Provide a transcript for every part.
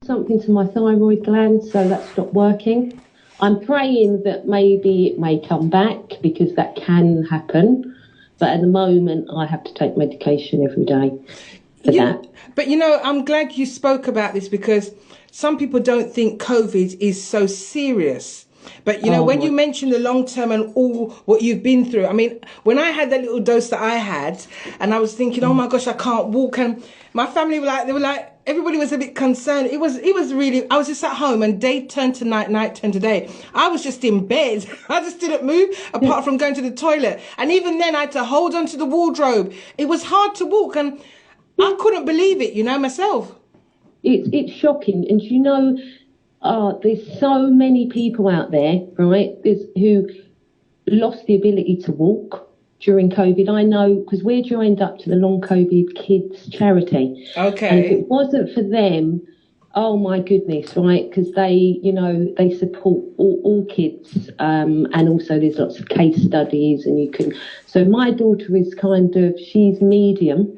something to my thyroid gland, so that stopped working. I'm praying that maybe it may come back because that can happen. But at the moment, I have to take medication every day for that. But, you know, I'm glad you spoke about this because some people don't think COVID is so serious. But, you know, when you mention the long term and all what you've been through, I mean, when I had that little dose that I had and I was thinking, oh, my gosh, I can't walk. And my family were like, everybody was a bit concerned. It was really, I was just at home and day turned to night, night turned to day. I was just in bed. I just didn't move apart from going to the toilet. And even then I had to hold on to the wardrobe. It was hard to walk and I couldn't believe it, you know, myself. It's shocking. And you know, there's so many people out there, right, who lost the ability to walk during COVID. I know because we're joined up to the Long COVID Kids charity. Okay. And if it wasn't for them, oh my goodness, right, because they, you know, they support all kids, and also there's lots of case studies and you can, so my daughter is she's medium,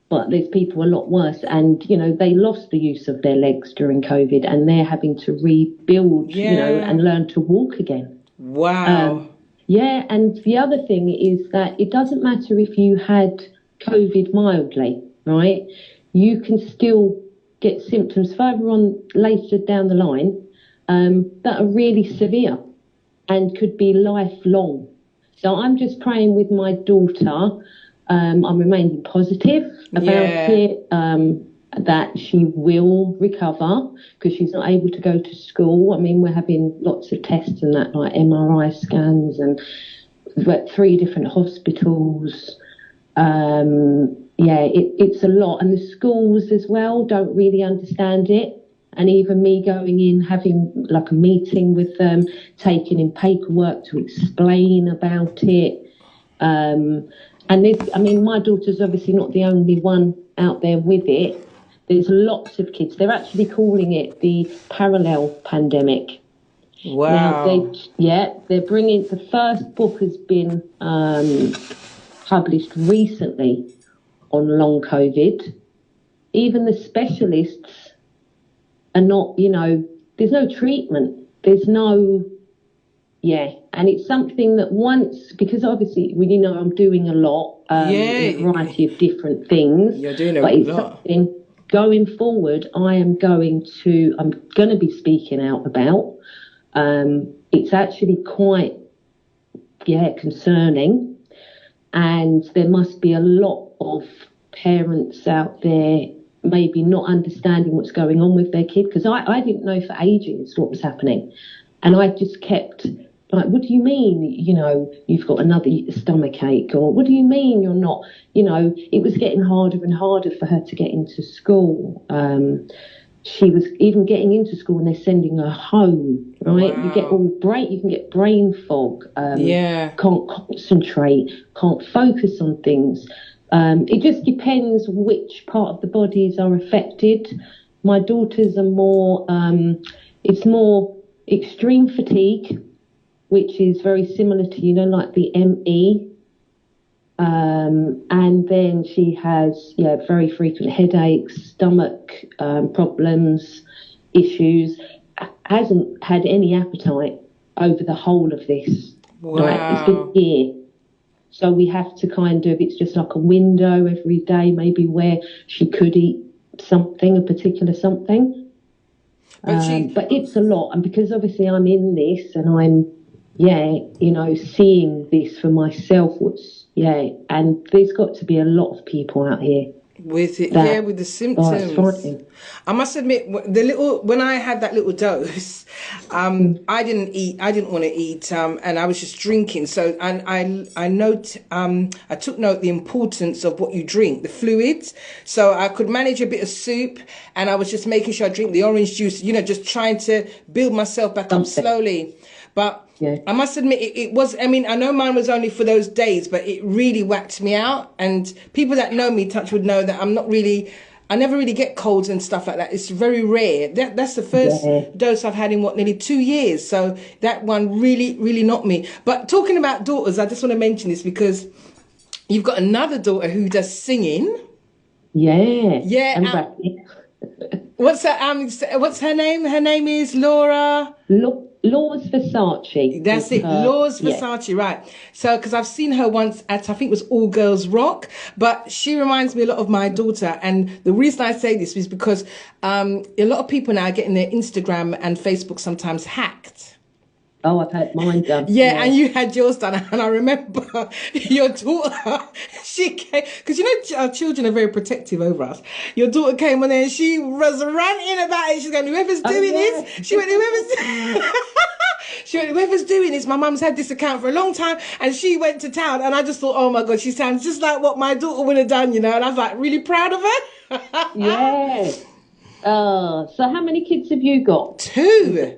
but there's people a lot worse and, you know, they lost the use of their legs during COVID and they're having to rebuild, you know, and learn to walk again. Wow. Yeah, and the other thing is that it doesn't matter if you had COVID mildly, right? You can still get symptoms further on later down the line that are really severe and could be lifelong. So I'm just praying with my daughter. I'm remaining positive about it, that she will recover because she's not able to go to school. I mean, we're having lots of tests and that, like MRI scans, and we're at 3 different hospitals. It's a lot. And the schools as well don't really understand it. And even me going in, having like a meeting with them, taking in paperwork to explain about it. And this, I mean, my daughter's obviously not the only one out there with it. There's lots of kids. They're actually calling it the parallel pandemic. Wow. Now, they're bringing, the first book has been published recently on long COVID. Even the specialists are not, you know, there's no treatment. There's no, and it's something that once, because obviously, well, you know, I'm doing a lot, a variety of different things. You're doing a lot. Something going forward, I'm going to be speaking out about. It's actually quite, concerning. And there must be a lot of parents out there maybe not understanding what's going on with their kid. Because I didn't know for ages what was happening. And I just kept like, what do you mean, you know, you've got another stomach ache? Or what do you mean you're not, you know, it was getting harder and harder for her to get into school. She was even getting into school and they're sending her home, right? Wow. You can get brain fog, can't concentrate, can't focus on things. It just depends which part of the bodies are affected. My daughters are more, it's more extreme fatigue, which is very similar to, you know, like the ME. And then she has, very frequent headaches, stomach problems, issues, hasn't had any appetite over the whole of this. Wow. Right? It's been a year. So we have to it's just like a window every day, maybe where she could eat something, a particular something. But it's a lot. And because obviously I'm in this and I'm, seeing this for myself, and there's got to be a lot of people out here with it, with the symptoms. I must admit, when I had that little dose, I didn't want to eat, and I was just drinking. So, and I took note the importance of what you drink, the fluids. So I could manage a bit of soup, and I was just making sure I drink the orange juice. You know, just trying to build myself back up slowly, but. Yeah. I must admit, it was, I mean, I know mine was only for those days, but it really whacked me out. And people that know me, touch would know that I never really get colds and stuff like that. It's very rare. That's the first dose I've had in nearly 2 years. So that one really, really knocked me. But talking about daughters, I just want to mention this because you've got another daughter who does singing. Yeah. Yeah. What's her name? Her name is Laura. Laws Versace. That's it, Laws Versace, right. So, because I've seen her once at, I think it was All Girls Rock, but she reminds me a lot of my daughter. And the reason I say this is because a lot of people now are getting their Instagram and Facebook sometimes hacked. Oh, I've had mine done. Yeah, and you had yours done. And I remember your daughter, she came, because you know our children are very protective over us. Your daughter came on there and she was ranting about it. She's going, whoever's doing this, she went, whoever's doing this, my mum's had this account for a long time, and she went to town. And I just thought, oh my God, she sounds just like what my daughter would have done, you know. And I was like, really proud of her. Yeah. So how many kids have you got? Two.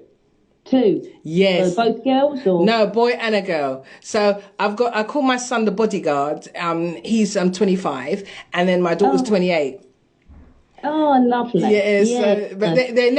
So Yes. both girls or? No, boy and a girl. So I call my son the bodyguard. He's 25, and then my daughter's 28. Oh, lovely. Yes, but they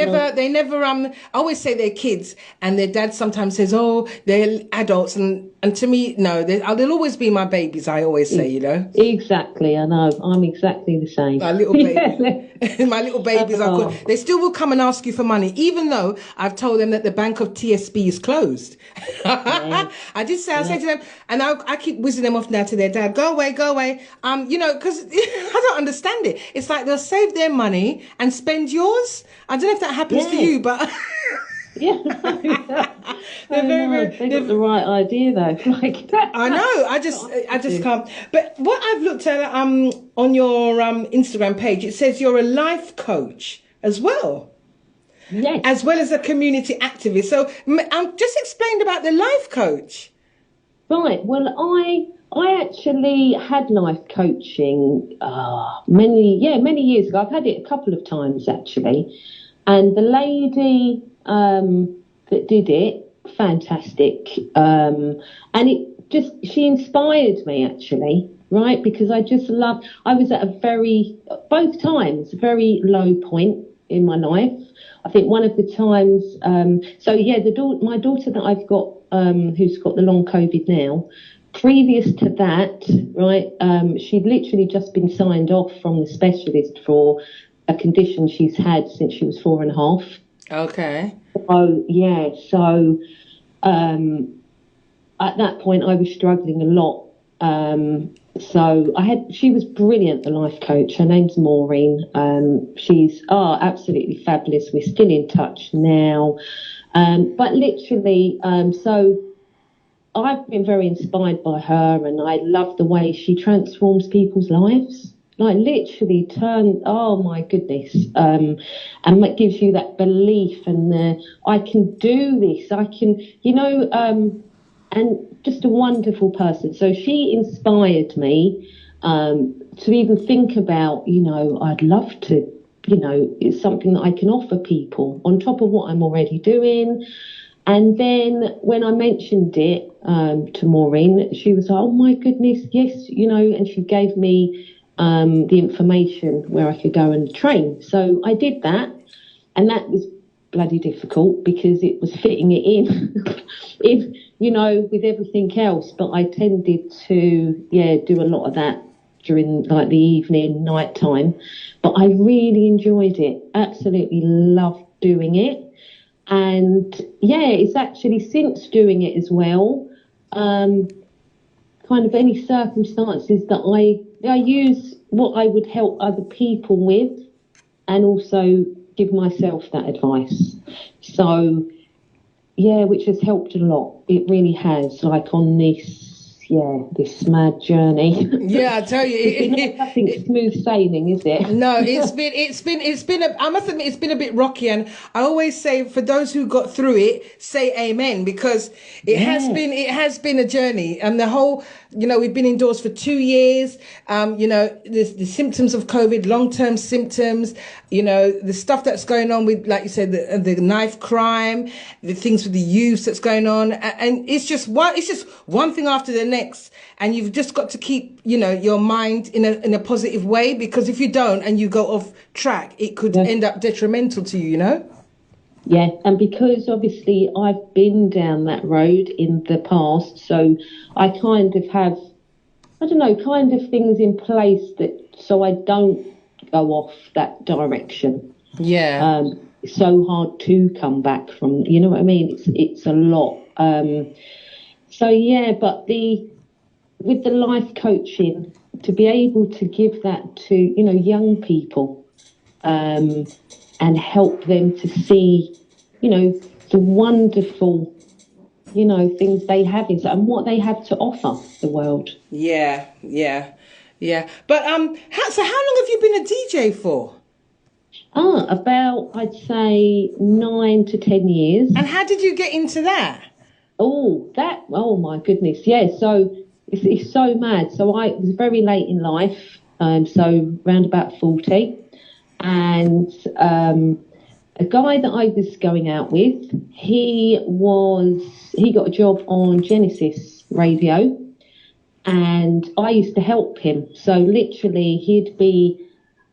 never. I always say they're kids, and their dad sometimes says, "Oh, they're adults," and to me, no, they'll always be my babies. I always say, you know. Exactly, I know. I'm exactly the same. My little baby, my little babies are. They still will come and ask you for money, even though I've told them that the bank of TSB is closed. Yeah. I did say, I say to them, and I keep whizzing them off now to their dad. Go away. You know, because I don't understand it. It's like they'll save their money and spend yours. I don't know if that happens to you, but yeah, they've got the right idea though. Like I know, I just can't. But what I've looked at on your Instagram page, it says you're a life coach as well. Yes. As well as a community activist. So just explain about the life coach. Right. Well, I actually had life coaching many years ago. I've had it a couple of times actually, and the lady that did it, fantastic, and she inspired me actually, right? Because I was at both times, a very low point in my life. I think one of the times, my daughter that I've got, who's got the long COVID now, previous to that, right, she'd literally just been signed off from the specialist for a condition she's had since she was 4.5. Okay. So at that point I was struggling a lot. She was brilliant, the life coach. Her name's Maureen. She's absolutely fabulous. We're still in touch now. But literally, so I've been very inspired by her, and I love the way she transforms people's lives. Like literally oh my goodness. And that gives you that belief and I can do this. I can, and just a wonderful person. So she inspired me to even think about, I'd love to, it's something that I can offer people on top of what I'm already doing. And then when I mentioned it to Maureen, she was like, oh my goodness, yes, and she gave me the information where I could go and train. So I did that, and that was bloody difficult because it was fitting it in, with everything else. But I tended to, do a lot of that during like the evening, night time. But I really enjoyed it. Absolutely loved doing it. And it's actually since doing it as well, kind of any circumstances that I use what I would help other people with, and also give myself that advice. So, which has helped a lot. It really has, like on this mad journey. Yeah, I tell you, it's nothing smooth sailing, is it? No, it's been. I must admit, it's been a bit rocky, and I always say for those who got through it, say amen, because it has been a journey, and the whole. We've been indoors for 2 years. The symptoms of COVID, long-term symptoms. The stuff that's going on with, like you said, the knife crime, the things with the youth that's going on, and it's just one thing after the next. And you've just got to keep, your mind in a positive way, because if you don't and you go off track, it could end up detrimental to you. Yeah, and because obviously I've been down that road in the past, so I kind of have, kind of things in place so I don't go off that direction. Yeah. It's so hard to come back from, you know what I mean? It's a lot. So yeah, but with the life coaching, to be able to give that to, you know, young people, and help them to see, you know, the wonderful, you know, things they have inside and what they have to offer the world. Yeah. But so how long have you been a DJ for? About, I'd say 9 to 10 years. And how did you get into that? Oh my goodness, yeah. So it's so mad. So I was very late in life, so around about 40, and a guy that I was going out with, he got a job on Genesis Radio, and I used to help him. So literally, he'd be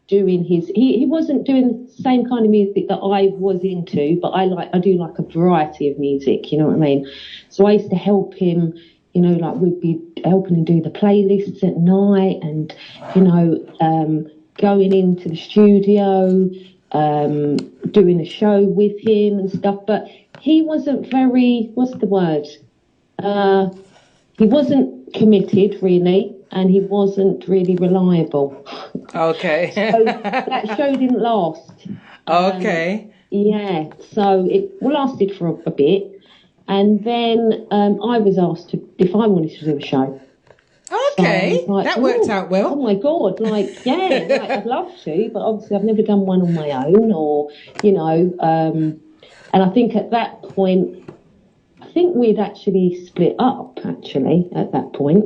doing he wasn't doing the same kind of music that I was into, but I do like a variety of music, you know what I mean? So I used to help him, you know, like we'd be helping him do the playlists at night, and, you know, going into the studio, doing a show with him and stuff. But he wasn't very, what's the word? He wasn't committed really, and he wasn't really reliable. Okay. So that show didn't last. Okay. Yeah, so it lasted for a bit, and then I was asked if I wanted to do a show. Okay, so like, that worked out well. Oh my God, I'd love to, but obviously I've never done one on my own, or, you know, and I think at that point, I think we'd actually split up, at that point,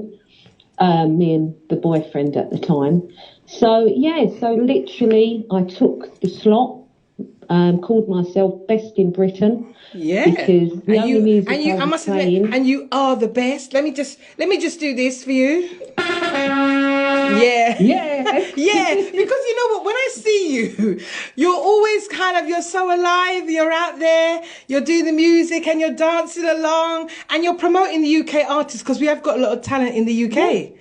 me and the boyfriend at the time. So, yeah, so literally I took the slot, called myself Best in Britain. Yeah, because the only music I must admit, and you are the best. Let me just do this for you. Yeah. Yeah, because you know what, when I see you, you're always you're so alive, you're out there, you're doing the music and you're dancing along, and you're promoting the UK artists, because we have got a lot of talent in the UK.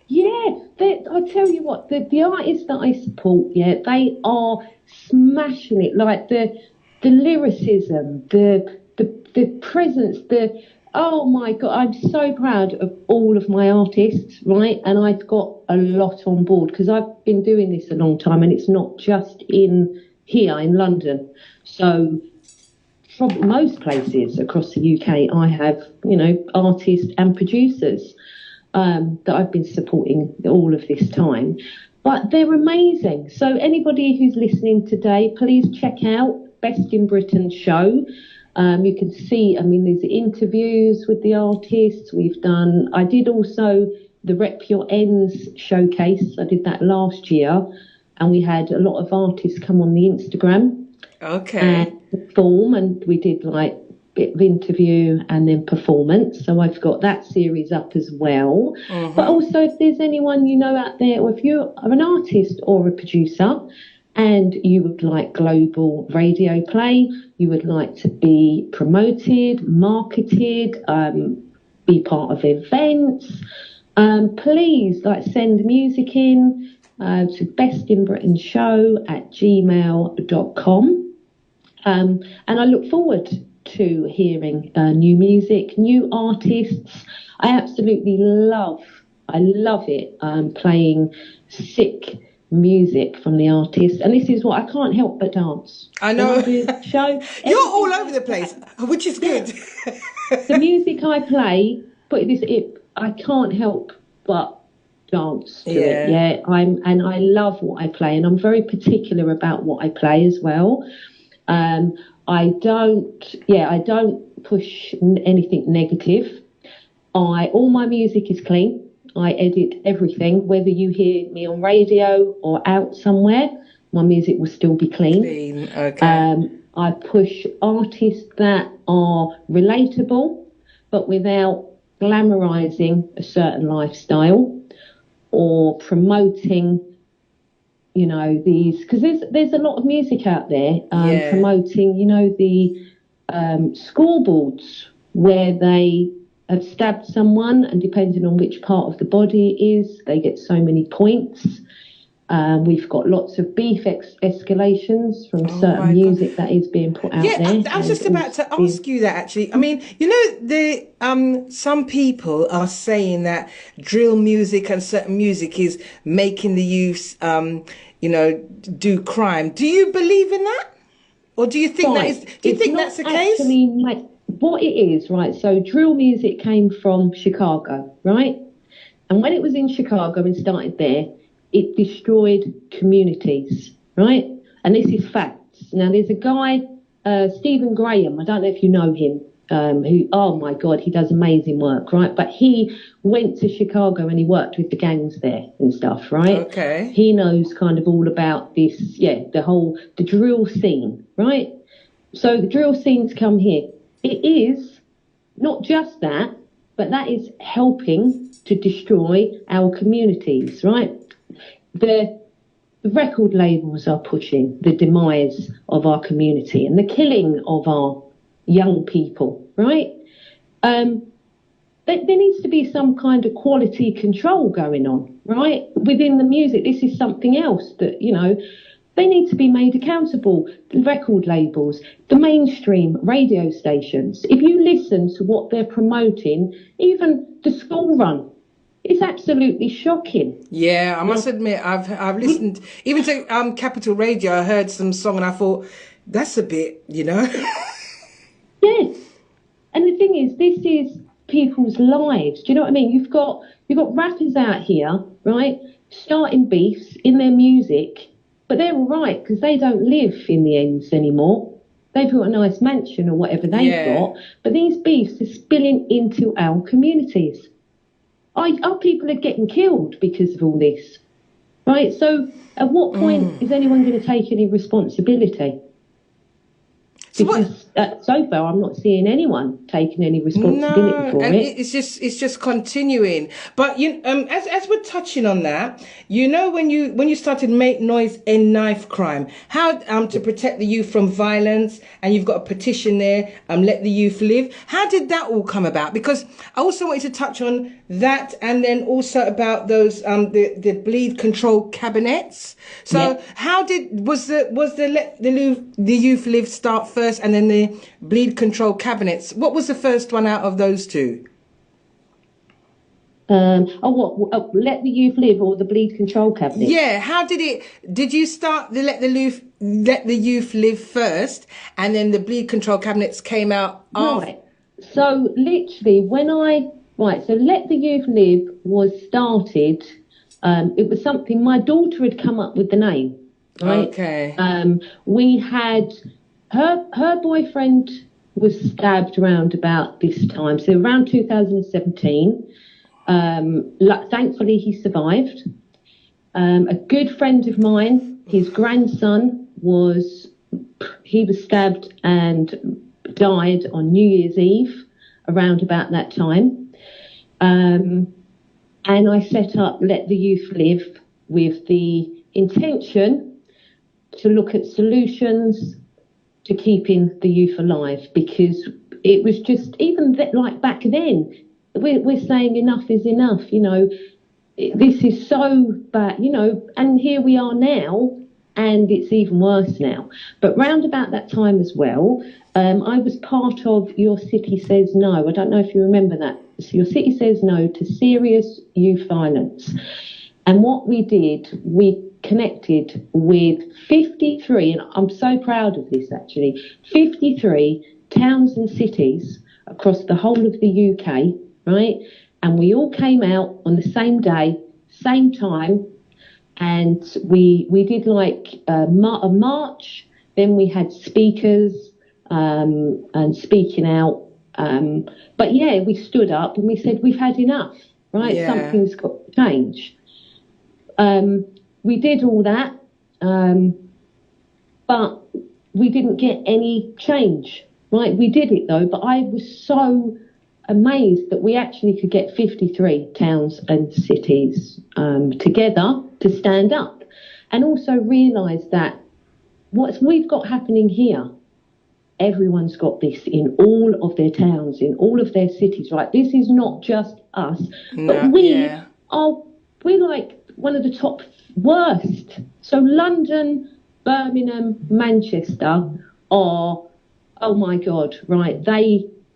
Yeah, I tell you what, the artists that I support, they are smashing it. Like the lyricism, the presence, oh my God, I'm so proud of all of my artists, right? And I've got a lot on board, because I've been doing this a long time, and it's not just here in London. So from most places across the UK, I have, you know, artists and producers that I've been supporting all of this time. But they're amazing. So anybody who's listening today, please check out Best in Britain show. You can see, I mean, there's interviews with the artists. I did also the Rep Your Ends showcase. I did that last year, and we had a lot of artists come on the Instagram. Okay. And perform, and we did like bit of interview and then performance. So I've got that series up as well. Mm-hmm. But also, if there's anyone you know out there, or if you're an artist or a producer and you would like global radio play, you would like to be promoted, marketed, be part of events, please send music in to bestinbritainShow@gmail.com. And I look forward to hearing new music, new artists. I absolutely love it, playing sick music from the artists, and this is what I can't help but dance. I know. Show, you're all over the place, which is good. The music I play, I can't help but dance to it. Yeah, I love what I play, and I'm very particular about what I play as well. I don't push anything negative. All my music is clean. I edit everything. Whether you hear me on radio or out somewhere, my music will still be clean. Okay. I push artists that are relatable, but without glamorizing a certain lifestyle or promoting, you know, these, because there's a lot of music out there promoting, you know, the scoreboards where they have stabbed someone, and depending on which part of the body it is, they get so many points. We've got lots of beef escalations from certain music that is being put out there. Yeah, I was just about to ask you that, actually. I mean, you know, some people are saying that drill music and certain music is making the youth, you know, do crime. Do you believe in that? Or do you think that's the case? Like, what it is, right? So drill music came from Chicago, right? And when it was in Chicago and started there, it destroyed communities, right? And this is facts. Now, there's a guy, Stephen Graham, I don't know if you know him, who, oh my God, he does amazing work, right? But he went to Chicago and he worked with the gangs there and stuff, right? Okay. He knows kind of all about this, the drill scene, right? So the drill scenes come here. It is not just that, but that is helping to destroy our communities, right? The record labels are pushing the demise of our community and the killing of our young people, right? There needs to be some kind of quality control going on, right? Within the music, this is something else that, you know, they need to be made accountable. The record labels, the mainstream radio stations. If you listen to what they're promoting, even the school run, it's absolutely shocking. Yeah, I must admit, I've listened even to Capital Radio. I heard some song and I thought that's a bit, you know. Yes, and the thing is, this is people's lives. Do you know what I mean? You've got rappers out here, right, starting beefs in their music, but they're all right because they don't live in the ends anymore. They've got a nice mansion or whatever they've got, but these beefs are spilling into our communities. Our people are getting killed because of all this, right? So at what point is anyone going to take any responsibility? Because so far I'm not seeing anyone taking any responsibility for it. It's just continuing. But as we're touching on that, you know, when you started Make Noise End Knife Crime, how to protect the youth from violence, and you've got a petition there, Let the Youth Live. How did that all come about? Because I also wanted to touch on that, and then also about those the bleed control cabinets. So how was the Let the Youth Live start first, and then the bleed control cabinets? What was the first one out of those two? Let the Youth Live or the bleed control cabinet? Yeah, how did you start the Let the Youth Live first, and then the bleed control cabinets came out after? Right. So literally so Let the Youth Live was started, it was something my daughter had come up with the name, right? Okay. We had her boyfriend was stabbed around about this time, so around 2017. Thankfully he survived. A good friend of mine, his grandson was stabbed and died on New Year's Eve around about that time. And I set up Let the Youth Live with the intention to look at solutions to keeping the youth alive, because it was just, even like back then, we're saying enough is enough, you know, this is so bad, you know, and here we are now, and it's even worse now. But round about that time as well, I was part of Your City Says No. I don't know if you remember that. So Your City Says No to Serious Youth Violence. And what we did, we connected with 53, and I'm so proud of this actually, 53 towns and cities across the whole of the UK, right? And we all came out on the same day, same time, and we did like a march, then we had speakers and speaking out. But yeah, we stood up and we said, we've had enough, right? Yeah. Something's got to change. We did all that, but we didn't get any change, right? We did it though, but I was so amazed that we actually could get 53 towns and cities together to stand up, and also realise that what we've got happening here, everyone's got this in all of their towns, in all of their cities, right? This is not just us, but we're like one of the top worst. So London, Birmingham, Manchester are, oh my God, right?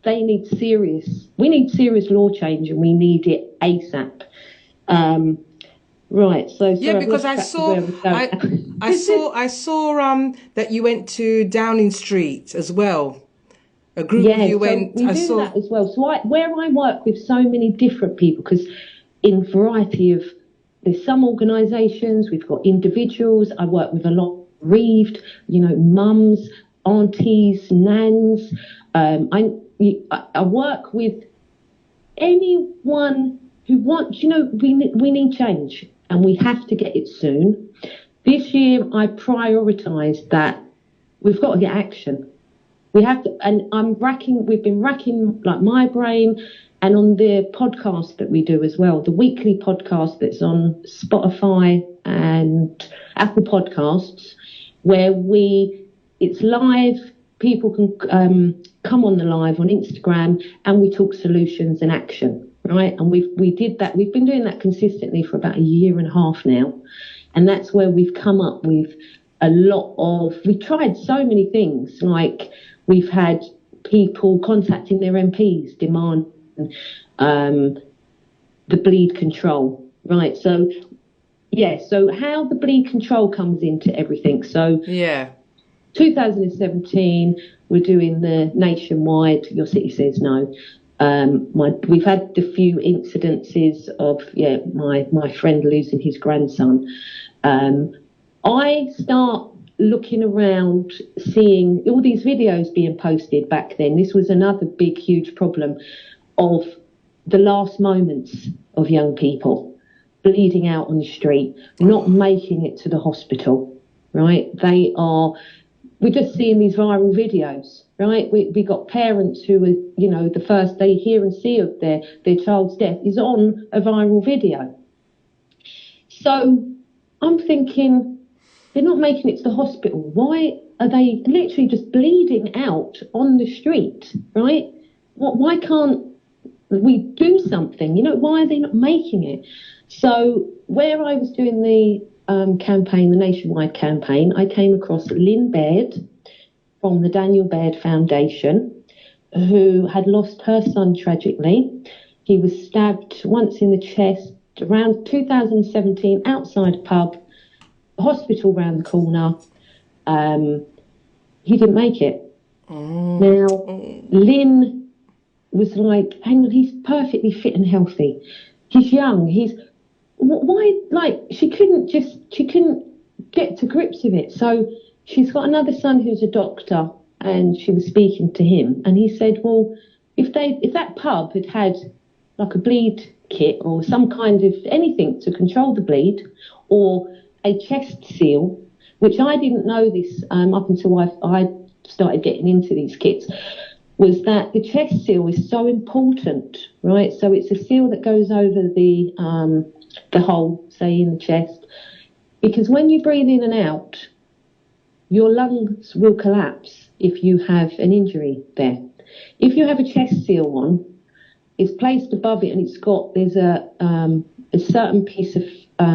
We need serious law change, and we need it ASAP. Right. So yeah, because I saw that you went to Downing Street as well. A group of you went. We do that as well. So where I work with so many different people, because in variety of, there's some organisations, we've got individuals. I work with a lot of bereaved, mums, aunties, nans. I work with anyone who wants. We need change, and we have to get it soon. This year, I prioritised that we've got to get action. We have to, and we've been racking like my brain, and on the podcast that we do as well, the weekly podcast that's on Spotify and Apple Podcasts, where it's live, people can come on the live on Instagram, and we talk solutions and action, right? And we did that. We've been doing that consistently for about a year and a half now, and that's where we've come up with a lot of. We tried so many things, like we've had people contacting their MPs, demanding the bleed control, right? So how the bleed control comes into everything. So 2017, we're doing the nationwide Your City Says No. We've had a few incidences of my friend losing his grandson. I start looking around, seeing all these videos being posted back then. This was another big, huge problem of the last moments of young people bleeding out on the street, not making it to the hospital, right? We're just seeing these viral videos, right? We got parents who are, the first they hear and see of their child's death is on a viral video. So I'm thinking, they're not making it to the hospital. Why are they literally just bleeding out on the street, right? Why can't we do something? Why are they not making it? So where I was doing the campaign, the nationwide campaign, I came across Lynn Baird from the Daniel Baird Foundation, who had lost her son tragically. He was stabbed once in the chest around 2017 outside a pub, hospital round the corner. He didn't make it. Now, Lynn was like, hang on, he's perfectly fit and healthy. He's young. She couldn't get to grips with it. So she's got another son who's a doctor, and she was speaking to him, and he said, well, if that pub had like a bleed kit or some kind of anything to control the bleed, or a chest seal, which I didn't know this up until I started getting into these kits, was that the chest seal is so important, right? So it's a seal that goes over the hole, say, in the chest, because when you breathe in and out, your lungs will collapse if you have an injury there. If you have a chest seal on, it's placed above it, and there's a certain piece of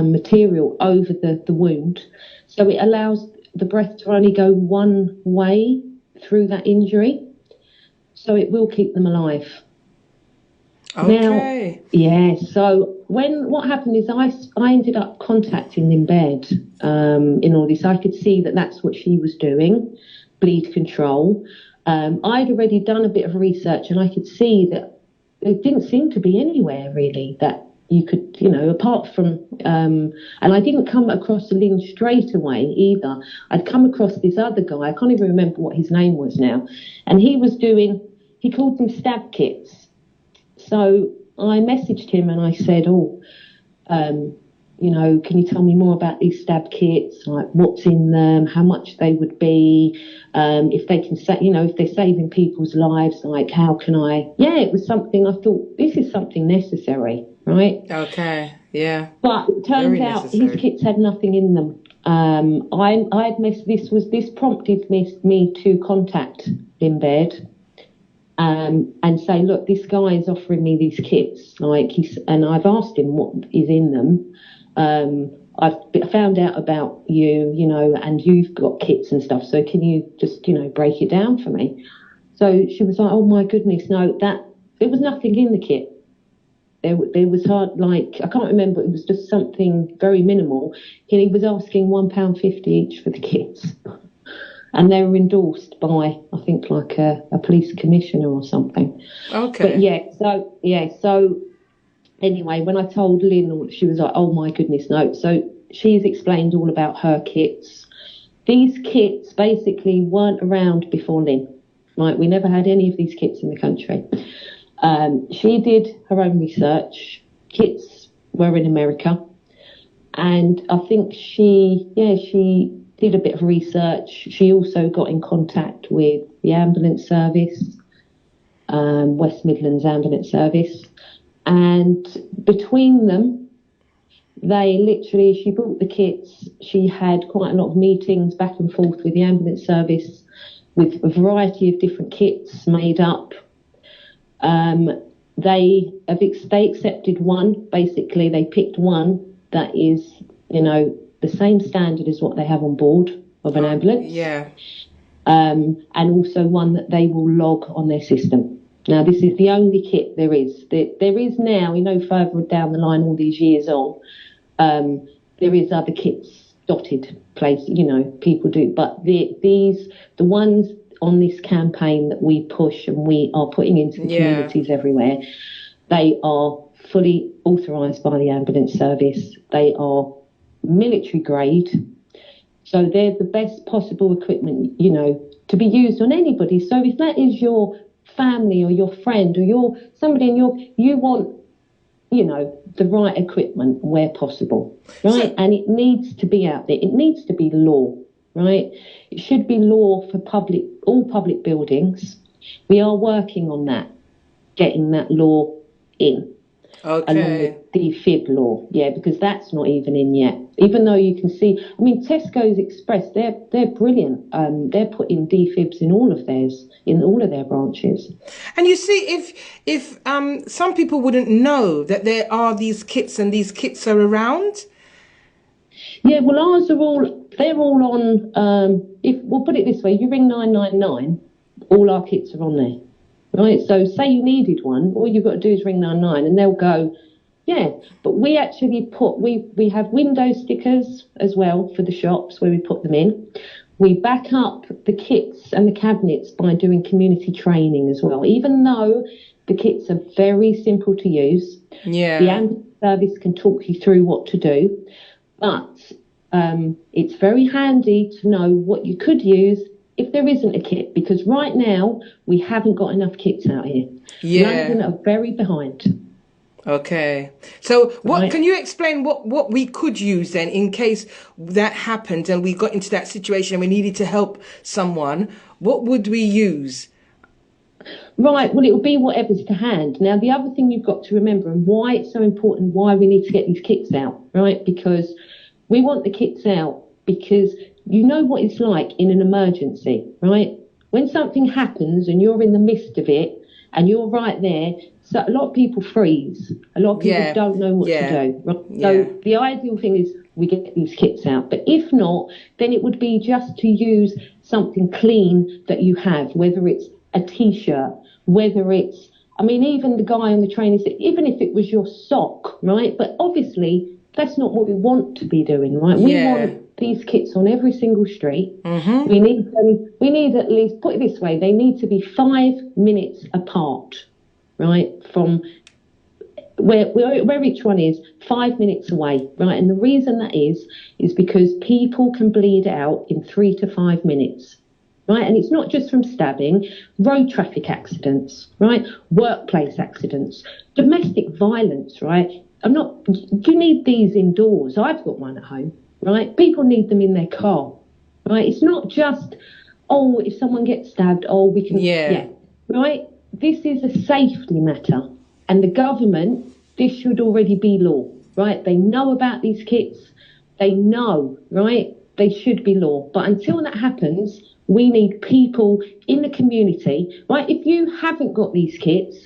material over the wound, so it allows the breath to only go one way through that injury, so it will keep them alive. Okay. Now, so what happened is I ended up contacting Lynn Baird in all this. I could see that that's what she was doing, bleed control. I'd already done a bit of research, and I could see that it didn't seem to be anywhere really that you could, apart from, and I didn't come across Lynn straight away either. I'd come across this other guy, I can't even remember what his name was now, and he called them stab kits. So I messaged him and I said, can you tell me more about these stab kits, like what's in them, how much they would be, if they can say, if they're saving people's lives, like how can I, it was something I thought, this is something necessary, right? Okay, yeah. But it turns out his kits had nothing in them. This prompted me to contact Lynn Baird, and say, look, this guy is offering me these kits, and I've asked him what is in them. I've found out about you, and you've got kits and stuff. So can you just, break it down for me? So she was like, oh my goodness, no, there was nothing in the kit. There was I can't remember. It was just something very minimal. He was asking £1.50 each for the kits. And they were endorsed by, I think, like a police commissioner or something. Okay. But so anyway, when I told Lynn, she was like, oh my goodness, no. So she's explained all about her kits. These kits basically weren't around before Lynn. Right? We never had any of these kits in the country. She did her own research. Kits were in America. And I think she did a bit of research. She also got in contact with the ambulance service, West Midlands Ambulance Service. And between them, she bought the kits. She had quite a lot of meetings back and forth with the ambulance service with a variety of different kits made up. They accepted one. Basically, they picked one that is, the same standard as what they have on board of an ambulance. Yeah. And also one that they will log on their system. Now, this is the only kit there is. There is now, further down the line, all these years on, there is other kits dotted place, people do. But the ones on this campaign that we push and we are putting into the communities everywhere, they are fully authorised by the ambulance service. They are military grade, so they're the best possible equipment, to be used on anybody. So if that is your family or your friend or somebody you want, the right equipment where possible, right? And it needs to be out there. It needs to be law, right? It should be law for all public buildings. We are working on that, getting that law in. Okay. Along with the FIB law, because that's not even in yet. Even though you can see, Tesco's Express, they're brilliant. They're putting DFIBs in all of their branches. And you see, if some people wouldn't know that there are these kits and these kits are around. Yeah, well, ours they're all on. If we'll put it this way, you ring 999, all our kits are on there. Right, so say you needed one, all you've got to do is ring 99 and they'll go, but we actually we have window stickers as well for the shops where we put them in. We back up the kits and the cabinets by doing community training as well, even though the kits are very simple to use. Yeah. The ambulance service can talk you through what to do, but it's very handy to know what you could use if there isn't a kit, because right now we haven't got enough kits out here. London are very behind. Okay. So can you explain what we could use then in case that happened and we got into that situation and we needed to help someone? What would we use? Right, well, it will be whatever's to hand. Now, the other thing you've got to remember and why it's so important, why we need to get these kits out, right? Because we want the kits out because you know what it's like in an emergency, right? When something happens and you're in the midst of it and you're right there, so a lot of people freeze. A lot of people don't know what to do. Right? So the ideal thing is we get these kits out. But if not, then it would be just to use something clean that you have, whether it's a T-shirt, whether it's, even the guy on the train said, even if it was your sock, right? But obviously, that's not what we want to be doing, right? We want these kits on every single street. Mm-hmm. We need at least, put it this way, they need to be 5 minutes apart, right? From where each one is, 5 minutes away, right? And the reason that is because people can bleed out in 3 to 5 minutes. Right, and it's not just from stabbing, road traffic accidents, right? Workplace accidents, domestic violence, right? You need these indoors. I've got one at home, right? People need them in their car, right? It's not just, if someone gets stabbed, we can, right? This is a safety matter. And the government, this should already be law, right? They know about these kits. They know, right? They should be law. But until that happens, We need people in the community, right? If you haven't got these kits,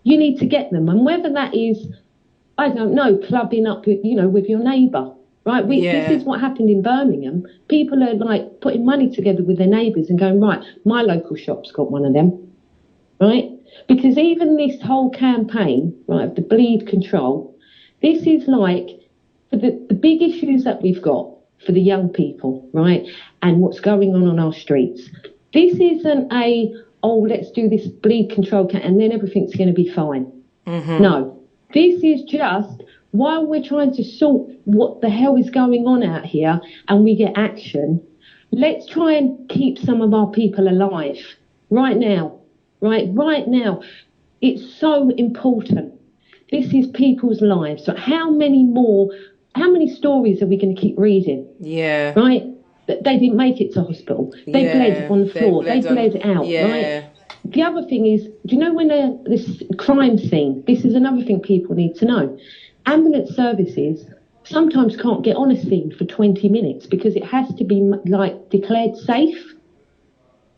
you need to get them. And whether that is, I don't know, clubbing up with, with your neighbour, right? This is what happened in Birmingham. People are like putting money together with their neighbours and going, right, my local shop's got one of them, right? Because even this whole campaign, right, of the bleed control, this is like, for the big issues that we've got for the young people, right, and what's going on our streets. This isn't let's do this bleed control and then everything's going to be fine. Mm-hmm. No, this is just while we're trying to sort what the hell is going on out here and we get action, let's try and keep some of our people alive right now, right now. It's so important. This is people's lives. So how many stories are we going to keep reading? Yeah. Right? They didn't make it to hospital. They bled on the floor. They bled out, right? The other thing is, do you know when this crime scene, this is another thing people need to know. Ambulance services sometimes can't get on a scene for 20 minutes because it has to be like declared safe.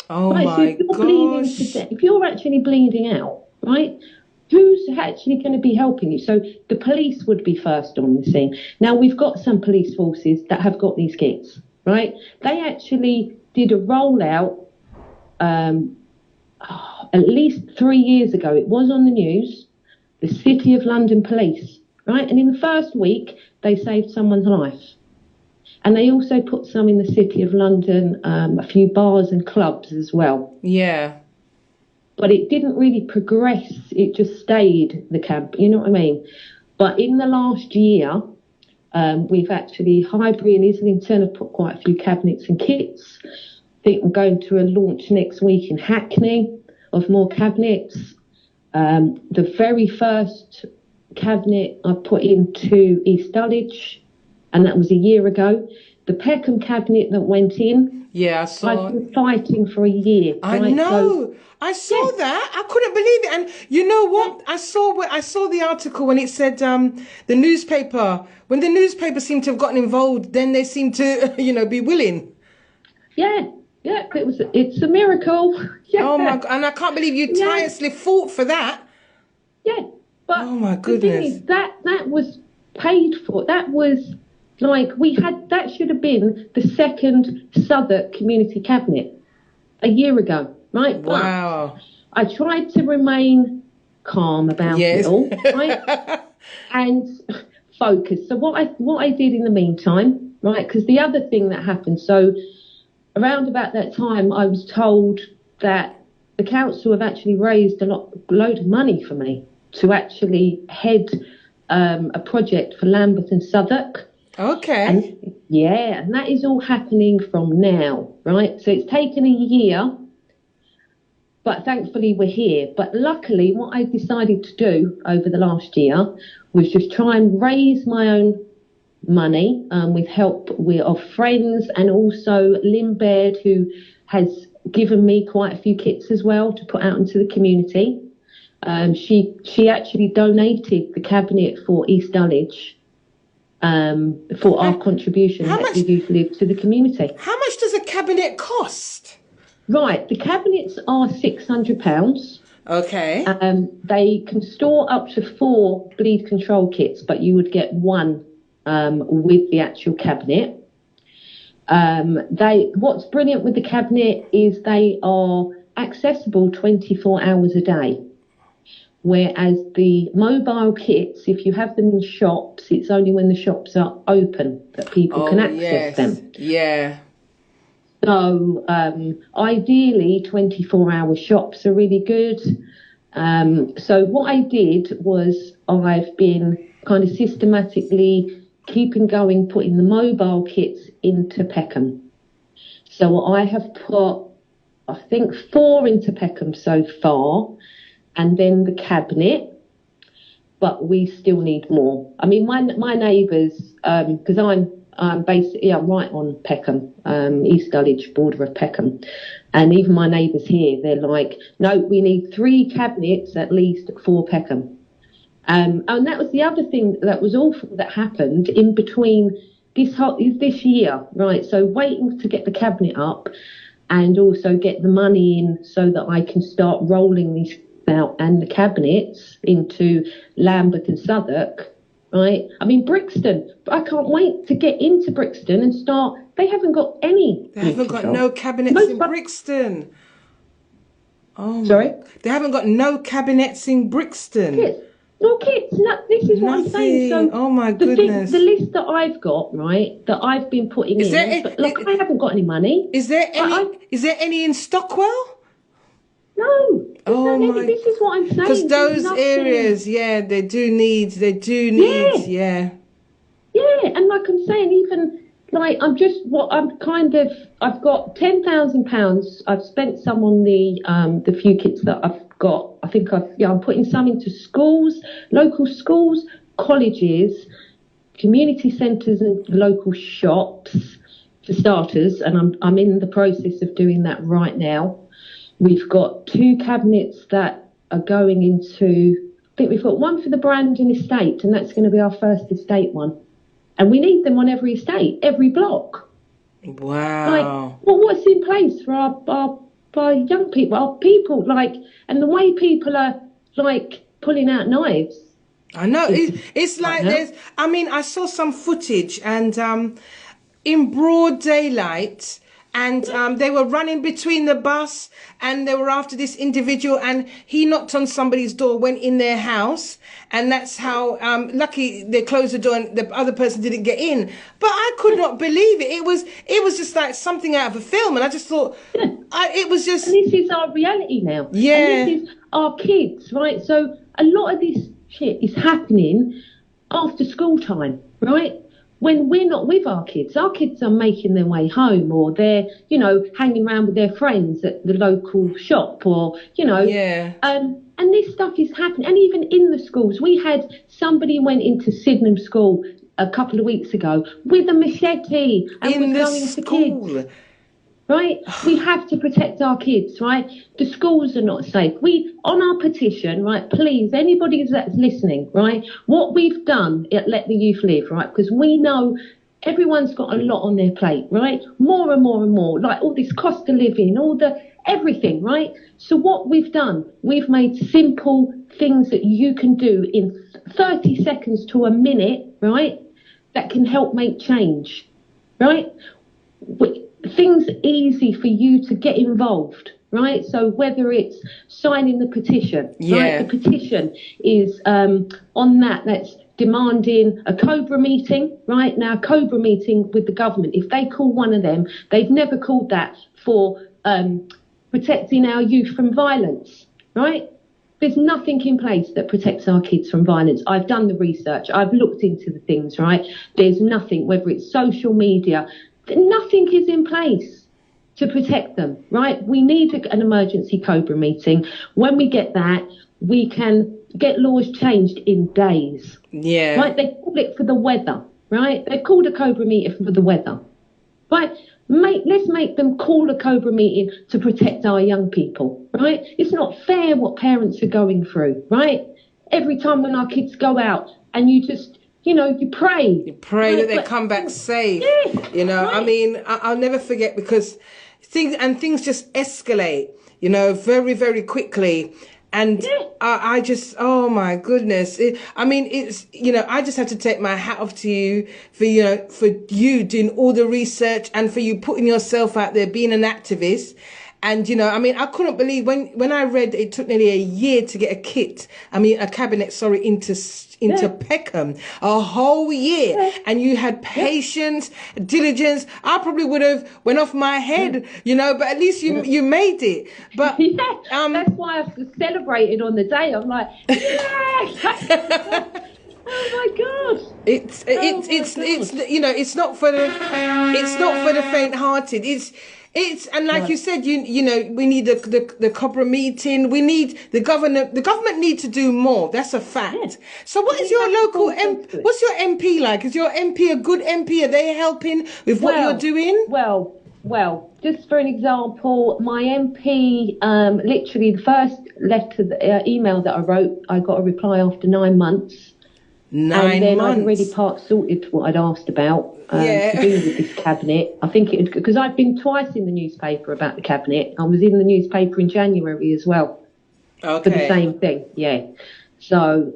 Oh right? My gosh. If you're actually bleeding out, right? Who's actually going to be helping you? So the police would be first on the scene. Now, we've got some police forces that have got these kits, right? They actually did a rollout at least 3 years ago. It was on the news, the City of London Police, right? And in the first week, they saved someone's life. And they also put some in the City of London, a few bars and clubs as well. Yeah. But it didn't really progress. It just stayed the camp. You know what I mean? But in the last year, we've actually, Highbury and Islington have put quite a few cabinets and kits. I think we're going to a launch next week in Hackney of more cabinets. The very first cabinet I put into East Dulwich, and that was a year ago. The Peckham cabinet that went in, I saw. I've been fighting for a year. I know. I saw that. I couldn't believe it. And you know what? I saw the article when it said the newspaper. When the newspaper seemed to have gotten involved, then they seemed to, be willing. Yeah. It's a miracle. Yeah. Oh my God! And I can't believe you tirelessly fought for that. Yeah, but oh my goodness, the thing is, that was paid for. That was like that should have been the second Southwark Community Cabinet a year ago, right? Wow. But I tried to remain calm about it all, right, and focus. So what I did in the meantime, right, because the other thing that happened, so around about that time, I was told that the council have actually raised a load of money for me to actually head a project for Lambeth and Southwark. Okay. And that is all happening from now, right? So it's taken a year, but thankfully we're here. But luckily, what I decided to do over the last year was just try and raise my own money with help of friends, and also Lynn Baird, who has given me quite a few kits as well to put out into the community. She actually donated the cabinet for East Dulwich for our contribution that we give to the community. How much does a cabinet cost? Right, the cabinets are £600. Okay. They can store up to 4 bleed control kits, but you would get one with the actual cabinet. What's brilliant with the cabinet is they are accessible 24 hours a day. Whereas the mobile kits, if you have them in shops, it's only when the shops are open that people can access them. Yeah. So ideally, 24-hour shops are really good. So what I did was I've been kind of systematically keeping going, putting the mobile kits into Peckham. So I have put, I think, 4 into Peckham so far, and then the cabinet, but we still need more. I mean, my neighbours, because I'm right on Peckham, East Dulwich, border of Peckham, and even my neighbours here, they're like, no, we need 3 cabinets at least for Peckham. And that was the other thing that was awful that happened in between this year, right? So waiting to get the cabinet up, and also get the money in so that I can start rolling these out and the cabinets into Lambeth and Southwark, right? I mean, Brixton, I can't wait to get into Brixton and start. They haven't got any. They haven't got no cabinets in Brixton. Oh, sorry? They haven't got no cabinets in Brixton. Yes. No kids. No, this is what I'm saying. So oh my goodness. The list that I've got, right, that I've been putting in, but look, I haven't got any money. Is there any in Stockwell? No. This is what I'm saying. Because those areas, they do need, yeah. Yeah, and like I'm saying, even like I've got £10,000. I've spent some on the few kits that I've got. I think I'm putting some into schools, local schools, colleges, community centres and local shops for starters, and I'm in the process of doing that right now. We've got 2 cabinets that are going into, I think we've got one for the Brandon estate, and that's going to be our first estate one. And we need them on every estate, every block. Wow. Like, what's in place for our young people, our people, like, and the way people are, like, pulling out knives. I know. It's like I saw some footage and in broad daylight, and they were running between the bus and they were after this individual, and he knocked on somebody's door, went in their house, and that's how lucky they closed the door and the other person didn't get in. But I could not believe it. It was just like something out of a film, and I just thought it was just. And this is our reality now. Yeah. And this is our kids, right? So a lot of this shit is happening after school time, right? When we're not with our kids are making their way home, or they're, hanging around with their friends at the local shop, or, Yeah. And this stuff is happening. And even in the schools, we had somebody went into Sydenham School a couple of weeks ago with a machete and in was the going school. to kids. Right? We have to protect our kids, right? The schools are not safe. On our petition, right, please, anybody that's listening, right, what we've done at Let the Youth Live, right, because we know everyone's got a lot on their plate, right? More and more and more, like all this cost of living, all the everything, right? So what we've done, we've made simple things that you can do in 30 seconds to a minute, right, that can help make change, right? Things easy for you to get involved, right? So whether it's signing the petition, right? The petition is on that's demanding a COBRA meeting, right? Now, a COBRA meeting with the government, if they call one of them, they've never called that for protecting our youth from violence, right? There's nothing in place that protects our kids from violence. I've done the research. I've looked into the things, right? There's nothing, whether it's social media, nothing is in place to protect them, right? We need an emergency COBRA meeting. When we get that, we can get laws changed in days. Yeah. Right? They call it for the weather, right? They've called a COBRA meeting for the weather. Right? Let's make them call a COBRA meeting to protect our young people, right? It's not fair what parents are going through, right? Every time when our kids go out and you just... you pray. You pray that they come back safe. Yeah, I mean, I'll never forget, because things just escalate, very, very quickly. And I just, oh my goodness. I just have to take my hat off to you for you doing all the research and for you putting yourself out there, being an activist. And, I couldn't believe when I read it took nearly a year to get a cabinet, into Peckham, a whole year. Yeah. And you had patience, diligence. I probably would have went off my head, but at least you made it. But that's why I celebrated on the day. I'm like, yeah. Oh my God! It's not for the faint-hearted. And like you said, we need the COBRA meeting. We need the government need to do more. That's a fact. Yeah. So what is your local what's your MP like? Is your MP a good MP? Are they helping with what you're doing? Well, just for an example, my MP, literally the first email that I wrote, I got a reply after 9 months. 9 and then months. I'd already sorted what I'd asked about to do with this cabinet. I think it because I'd been twice in the newspaper about the cabinet. I was in the newspaper in January as well for the same thing. Yeah. So,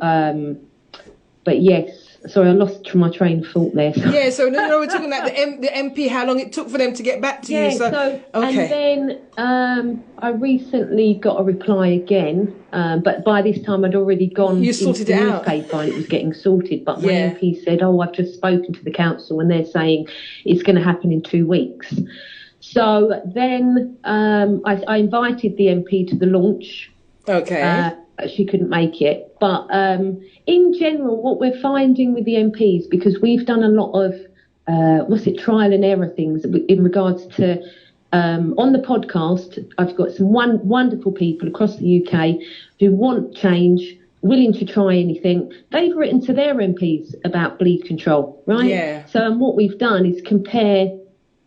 but yes. Sorry, I lost my train of thought there. Yeah, so no, we're talking about the MP, how long it took for them to get back to you. So okay. And then I recently got a reply again, but by this time I'd already gone into the newspaper and it was getting sorted. But my MP said, I've just spoken to the council and they're saying it's going to happen in 2 weeks. So then I invited the MP to the launch. Okay. She couldn't make it. But in general, what we're finding with the MPs, because we've done a lot of, trial and error things in regards to, on the podcast, I've got some wonderful people across the UK who want change, willing to try anything. They've written to their MPs about bleed control, right? Yeah. So what we've done is compare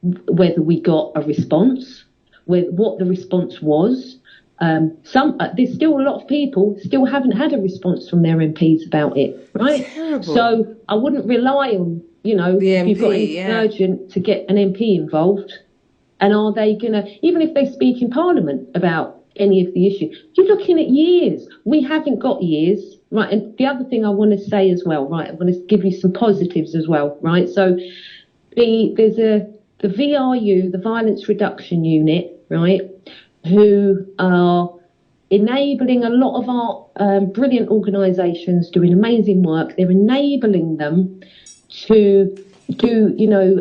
whether we got a response, what the response was. There's still a lot of people still haven't had a response from their MPs about it, right? Terrible. So I wouldn't rely on, the MP, if you've got anything urgent to get an MP involved. And are they going to, even if they speak in Parliament about any of the issue, you're looking at years. We haven't got years, right? And the other thing I want to say as well, right, I want to give you some positives as well, right? So there's the VRU, the Violence Reduction Unit, right, who are enabling a lot of our brilliant organisations doing amazing work. They're enabling them to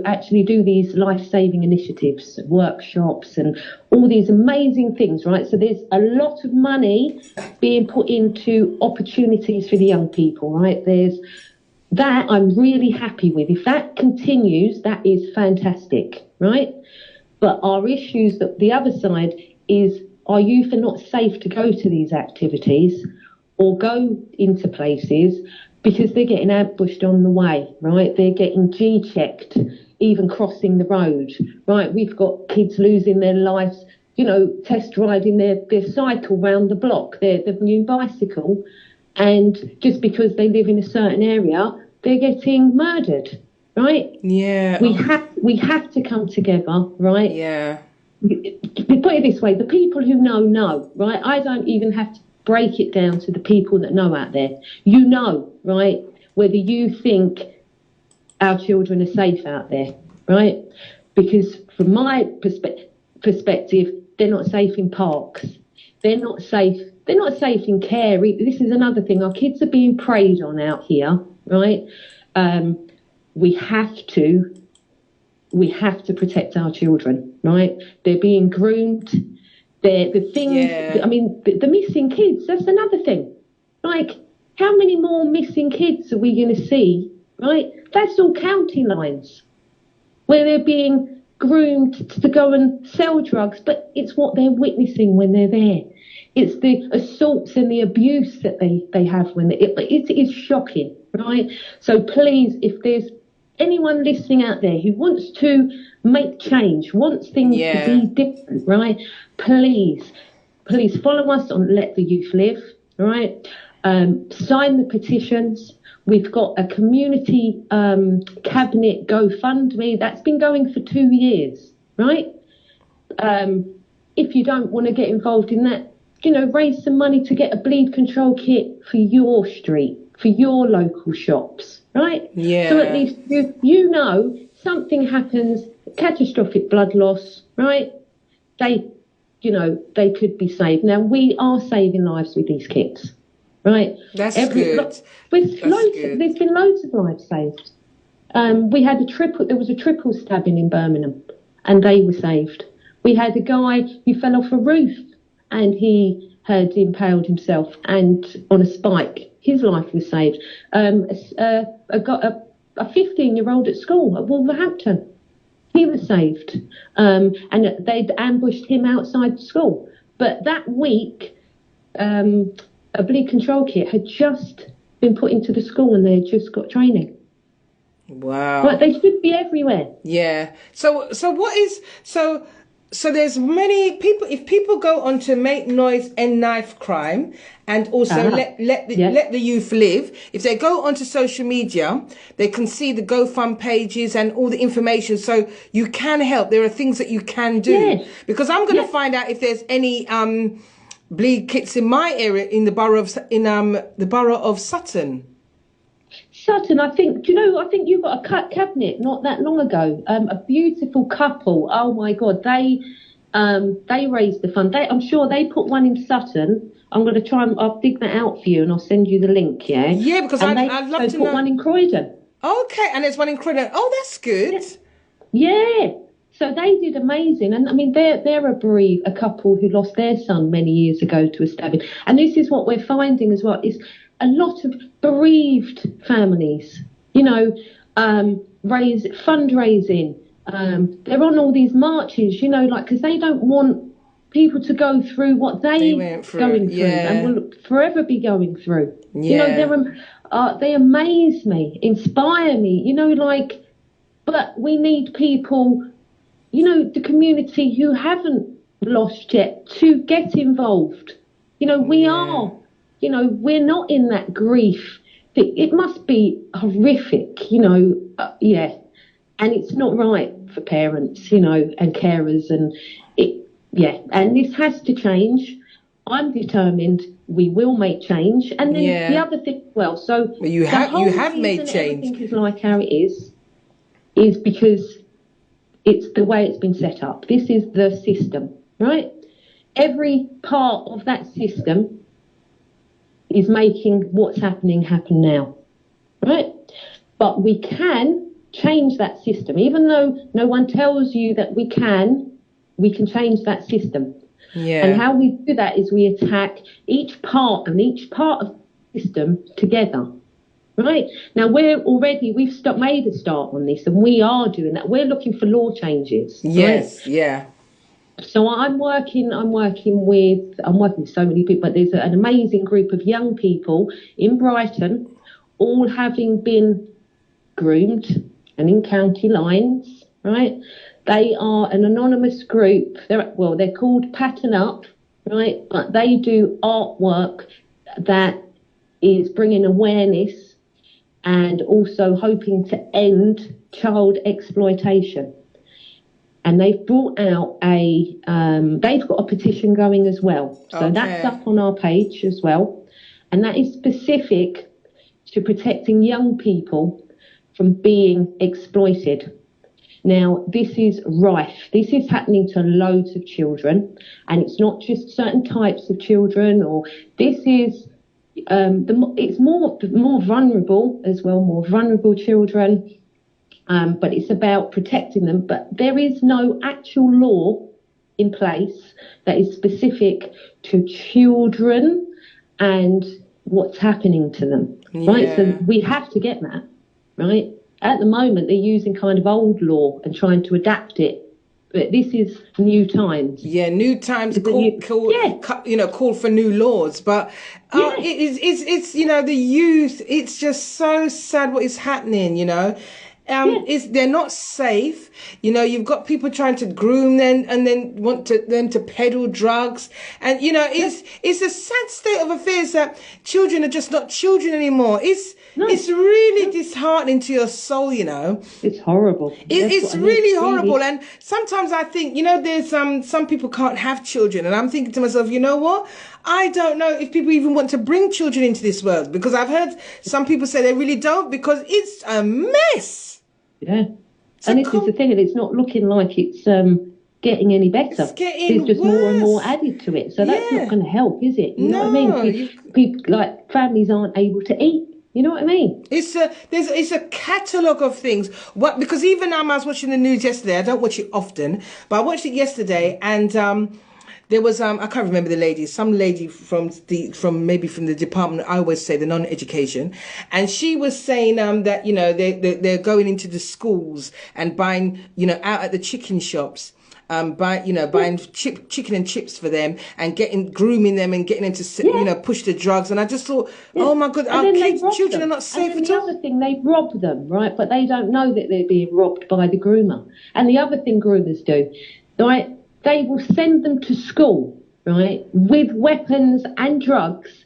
actually do these life-saving initiatives, workshops and all these amazing things, right? So there's a lot of money being put into opportunities for the young people, right? There's that I'm really happy with. If that continues, that is fantastic, right? But our issues, that the other side is, our youth are not safe to go to these activities or go into places because they're getting ambushed on the way, right? They're getting G-checked, even crossing the road, right? We've got kids losing their lives, test riding their cycle round the block, their new bicycle, and just because they live in a certain area, they're getting murdered, right? Yeah. We have to come together, right? Yeah. Put it this way, the people who know, right? I don't even have to break it down to the people that know out there. Right? Whether you think our children are safe out there, right? Because from my perspective, they're not safe in parks. They're not safe in care. This is another thing. Our kids are being preyed on out here, right? We have to protect our children, right? They're being groomed. The things, the missing kids, that's another thing. Like, how many more missing kids are we going to see, right? That's all county lines where they're being groomed to go and sell drugs, but it's what they're witnessing when they're there. It's the assaults and the abuse that they have when it is shocking, right? So please, if there's anyone listening out there who wants to make change, wants things to be different, right? Please follow us on Let the Youth Live, right? Sign the petitions. We've got a community cabinet GoFundMe that's been going for 2 years, right? If you don't want to get involved in that, raise some money to get a bleed control kit for your street, for your local shops, right? Yeah. So at least something happens, catastrophic blood loss, right? They could be saved. Now, we are saving lives with these kits, right? That's good. There's been loads of lives saved. There was a triple stabbing in Birmingham and they were saved. We had a guy who fell off a roof and he had impaled himself and on a spike. His life was saved. A 15-year-old at school at Wolverhampton, he was saved. And they'd ambushed him outside school. But that week, a bleed control kit had just been put into the school and they had just got training. Wow. But they should be everywhere. Yeah. So So there's many people. If people go on to Make Noise End Knife Crime, and also let the youth live. If they go onto social media, they can see the GoFund pages and all the information. So you can help. There are things that you can do. Because I'm going to find out if there's any bleed kits in my area in the borough of Sutton. Sutton, I think you got a cabinet not that long ago. A beautiful couple. Oh my God, they raised the fund. I'm sure they put one in Sutton. I'm going to I'll dig that out for you and I'll send you the link. Yeah. Yeah, because I'd love to know. Put one in Croydon. Okay, and there's one in Croydon. Oh, that's good. Yeah. So they did amazing, and I mean they're a couple who lost their son many years ago to a stabbing, and this is what we're finding as well is a lot of bereaved families, raise fundraising. They're on all these marches, because they don't want people to go through what they went through, and will forever be going through. They amaze me, inspire me, but we need people, the community who haven't lost yet to get involved. We're not in that grief. It must be horrific, and it's not right for parents, and carers, and and this has to change. I'm determined we will make change. And then the other thing, you have made change. Everything is like how it is because it's the way it's been set up. This is the system, right? Every part of that system is making what's happening happen now, right? But we can change that system. Even though no one tells you that we can change that system. Yeah. And how we do that is we attack each part of the system together, right? Now we've made a start on this, and we are doing that. We're looking for law changes. Yes, right? Yeah. So I'm working with so many people, but there's an amazing group of young people in Brighton, all having been groomed and in county lines, right? They are an anonymous group. They're called Pattern Up, right? But they do artwork that is bringing awareness and also hoping to end child exploitation. And they've brought out they've got a petition going as well. So that's up on our page as well. And that is specific to protecting young people from being exploited. Now, this is rife. This is happening to loads of children, and it's not just certain types of children. Or this is it's more vulnerable as well, more vulnerable children. But it's about protecting them. But there is no actual law in place that is specific to children and what's happening to them, right? So we have to get that, right? At the moment, they're using kind of old law and trying to adapt it. But this is new times. Yeah, new times call for new laws. But it's the youth. It's just so sad what is happening, they're not safe. You've got people trying to groom them and then want them to peddle drugs. And, it's a sad state of affairs that children are just not children anymore. It's really disheartening to your soul, It's horrible. It's really horrible. And sometimes I think, there's some people can't have children. And I'm thinking to myself, you know what? I don't know if people even want to bring children into this world, because I've heard some people say they really don't, because it's a mess. Yeah. And this is the thing, and it's not looking like it's getting any better. It's getting There's just worse. More and more added to it. So that's not going to help, is it? You know what I mean? People, like families aren't able to eat. You know what I mean? It's a catalogue of things. Because even I was watching the news yesterday. I don't watch it often, but I watched it yesterday, and there was I can't remember the lady, some lady from the department. I always say the non-education, and she was saying that they're going into the schools and buying out at the chicken shops. Buying chicken and chips for them and grooming them and getting them to push the drugs. And I just thought, oh my God, our children are not safe at all. The other thing, they rob them, right? But they don't know that they're being robbed by the groomer. And the other thing groomers do, right? they will send them to school, right, with weapons and drugs,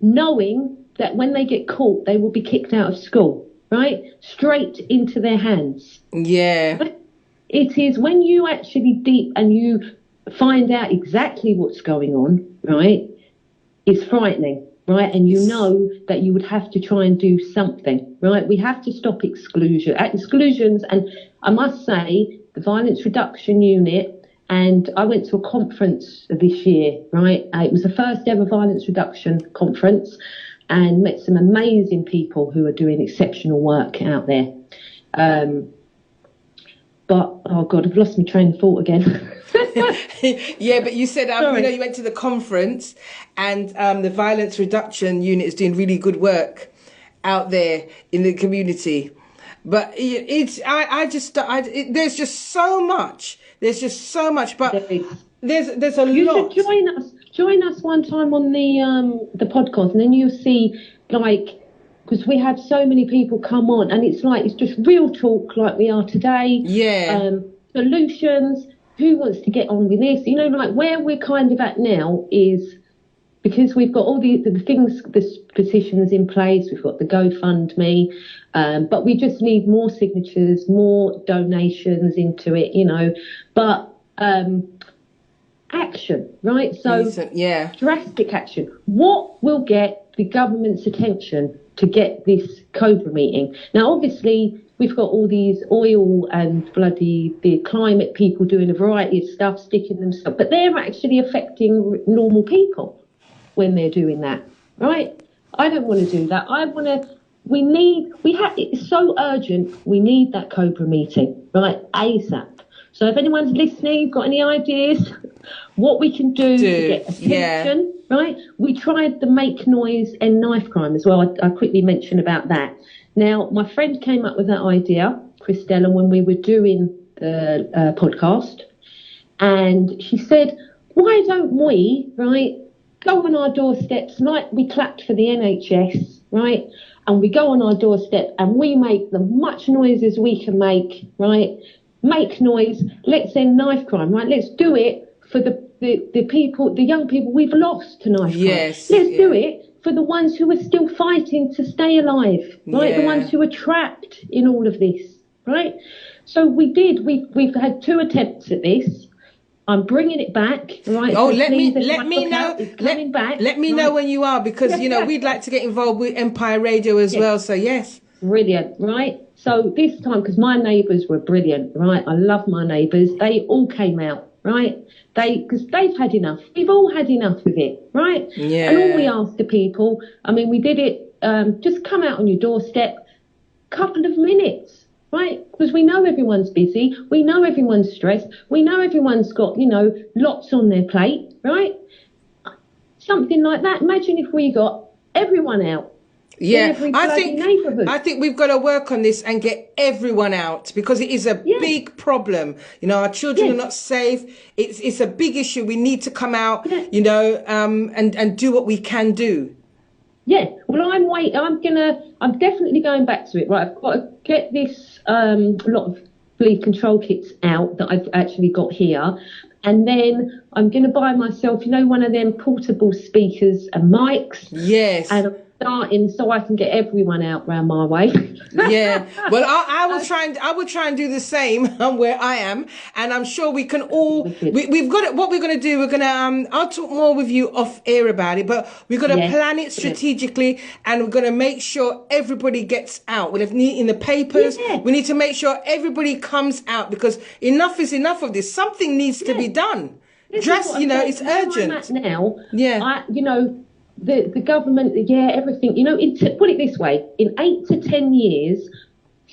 knowing that when they get caught, they will be kicked out of school, right? Straight into their hands. Yeah. But it is when you actually deep and you find out exactly what's going on, right? It's frightening, right? And you know that you would have to try and do something, right? We have to stop exclusions. And I must say, the Violence Reduction Unit, and I went to a conference this year, right? It was the first ever Violence Reduction conference, and met some amazing people who are doing exceptional work out there. But, oh God, I've lost my train of thought again. Yeah, but you said, you went to the conference, and the Violence Reduction Unit is doing really good work out there in the community. But there's just so much. There's just so much, but there's a lot. You should join us one time on the podcast, and then you'll see, like, because we have so many people come on, and it's just real talk like we are today. Yeah. Solutions. Who wants to get on with this? Like where we're kind of at now is because we've got all the things, the petitions in place. We've got the GoFundMe, but we just need more signatures, more donations into it, But action, right? So yeah, drastic action. What will get the government's attention to get this Cobra meeting? Now, obviously, we've got all these oil and the climate people doing a variety of stuff, sticking themselves, but they're actually affecting normal people when they're doing that, right? I don't want to do that. It's so urgent. We need that Cobra meeting, right? ASAP. So if anyone's listening, got any ideas what we can do to get attention, right? We tried the Make Noise and Knife Crime as well. I quickly mentioned about that. Now, my friend came up with that idea, Christella, when we were doing the podcast, and she said, why don't we, right, go on our doorsteps like we clapped for the NHS, right, and we go on our doorstep and we make the much noise as we can make, right, make noise, let's end knife crime, right, let's do it for the people, the young people we've lost to knife crime. Let's do it for the ones who are still fighting to stay alive, right? The ones who are trapped in all of this, right? So we've had 2 attempts at this. I'm bringing it back, right? Oh, so let me know. Let me know when you are, because we'd like to get involved with Empire Radio as well. So yes, brilliant, right? So this time, because my neighbours were brilliant, right? I love my neighbours. They all came out, right? Because they've had enough. We've all had enough of it, right? Yeah. And all we asked the people, we did it, just come out on your doorstep, couple of minutes, right? Because we know everyone's busy. We know everyone's stressed. We know everyone's got, lots on their plate, right? Something like that. Imagine if we got everyone out. Yeah, I think we've got to work on this and get everyone out, because it is a big problem. Our children are not safe. It's a big issue. We need to come out, and do what we can do. Yeah, well, I'm definitely going back to it, right? I've got to get this lot of bleed control kits out that I've actually got here. And then I'm going to buy myself, one of them portable speakers and mics. Yes. And I'm starting so I can get everyone out round my way. Yeah. Well, I will try and do the same where I am, and I'm sure we can all. We've got it. What we're going to do, we're going to. I'll talk more with you off air about it, but we're going to plan it strategically, and we're going to make sure everybody gets out. We'll have in the papers. Yeah. We need to make sure everybody comes out, because enough is enough of this. Something needs to be done. It's urgent. I'm at now. Yeah. The government, everything, put it this way, in 8 to 10 years,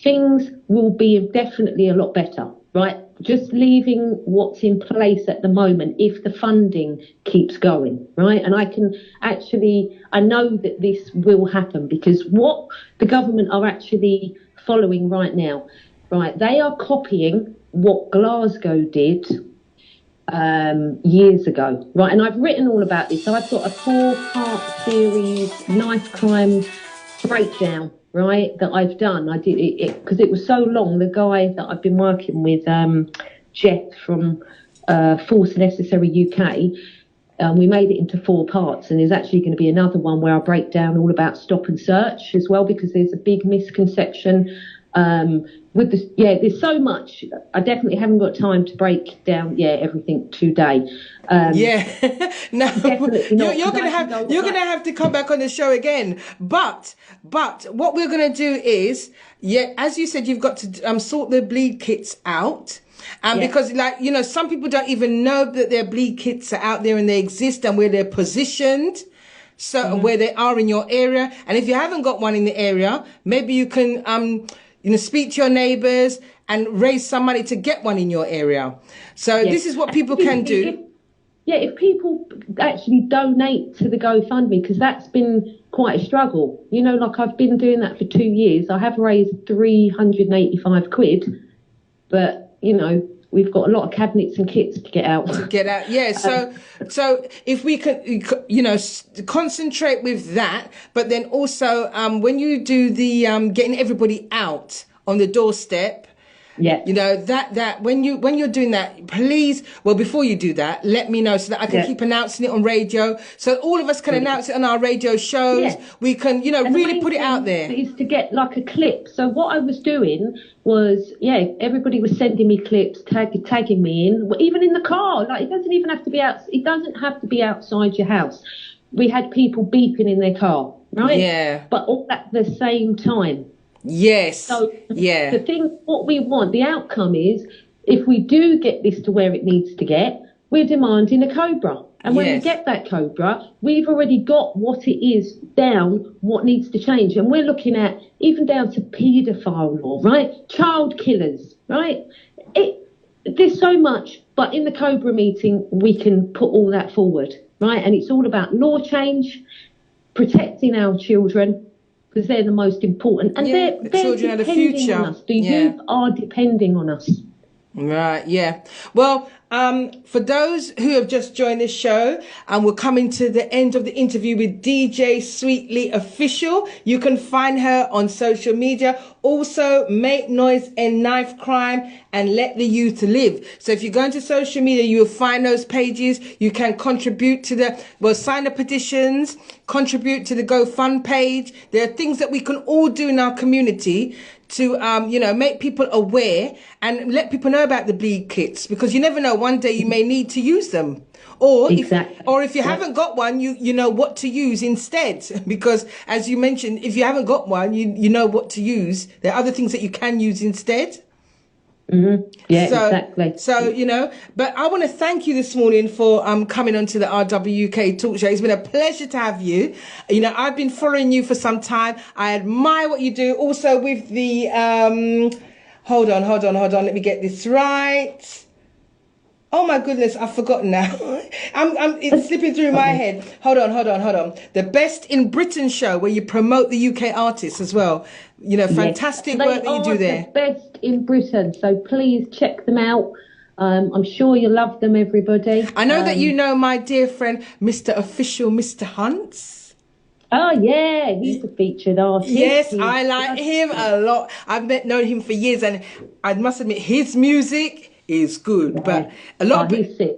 things will be definitely a lot better, right? Just leaving what's in place at the moment, if the funding keeps going, right? And I know that this will happen, because what the government are actually following right now, right, they are copying what Glasgow did years ago, right? And I've written all about this. So I've got a 4-part series knife crime breakdown, right, that I've done. I did it because it was so long. The guy that I've been working with, Jeff from Force Necessary UK, we made it into 4 parts, and there's actually going to be another one where I break down all about stop and search as well, because there's a big misconception with this. Yeah, there's so much. I definitely haven't got time to break down everything today. No, you're gonna have to come back on the show again. But what we're gonna do is, as you said, you've got to sort the bleed kits out. Because, like, you know, some people don't even know that their bleed kits are out there and they exist and where they're positioned. So where they are in your area. And if you haven't got one in the area, maybe you can, speak to your neighbors and raise some money to get one in your area. So this is what people can do. If people actually donate to the GoFundMe, because that's been quite a struggle. You know, like, I've been doing that for 2 years. I have raised 385 quid, but, you know, we've got a lot of cabinets and kits to get out. So if we could, concentrate with that, but then also when you do the getting everybody out on the doorstep, you know, that when you're doing that, please, well, before you do that, let me know so that I can keep announcing it on radio, so all of us can announce it on our radio shows. We can, really put it out there. Is to get like a clip. So what I was doing was, everybody was sending me clips, tagging me in, even in the car. Like, it doesn't even have to be out. It doesn't have to be outside your house. We had people beeping in their car, right? Yeah. But all at the same time. Yes. So the thing, what we want, the outcome is, if we do get this to where it needs to get, we're demanding a Cobra. And when we get that Cobra, we've already got what it is down, what needs to change. And we're looking at even down to paedophile law, right? Child killers, right? There's so much, but in the Cobra meeting, we can put all that forward, right? And it's all about law change, protecting our children, because they're the most important. And they're children are the future. On us. The youth are depending on us. Right, yeah. Well, for those who have just joined this show, and we're coming to the end of the interview with DJ Sweetly Official. You can find her on social media. Also, Make Noise End Knife Crime and Let the Youth Live. So if you go into social media, you will find those pages. You can contribute to sign the petitions, contribute to the GoFund page. There are things that we can all do in our community to, make people aware and let people know about the bleed kits, because you never know, one day you may need to use them. Or if you haven't got one, you know what to use instead. Because as you mentioned, if you haven't got one, you know what to use. There are other things that you can use instead. Mm-hmm. Yeah, exactly. So, but I want to thank you this morning for coming onto the RWK Talk Show. It's been a pleasure to have you. I've been following you for some time. I admire what you do. Also with the, hold on. Let me get this right. Oh my goodness, I've forgotten now. It's slipping through my head. Hold on. The Best in Britain show, where you promote the UK artists as well. Fantastic work that you do there. The Best in Britain, so please check them out. I'm sure you'll love them, everybody. I know that you know my dear friend, Mr. Official, Mr. Hunts. Oh yeah, he's a featured artist. Yes, I like him a lot. I've known him for years, and I must admit, his music is good, but a lot of he's sick,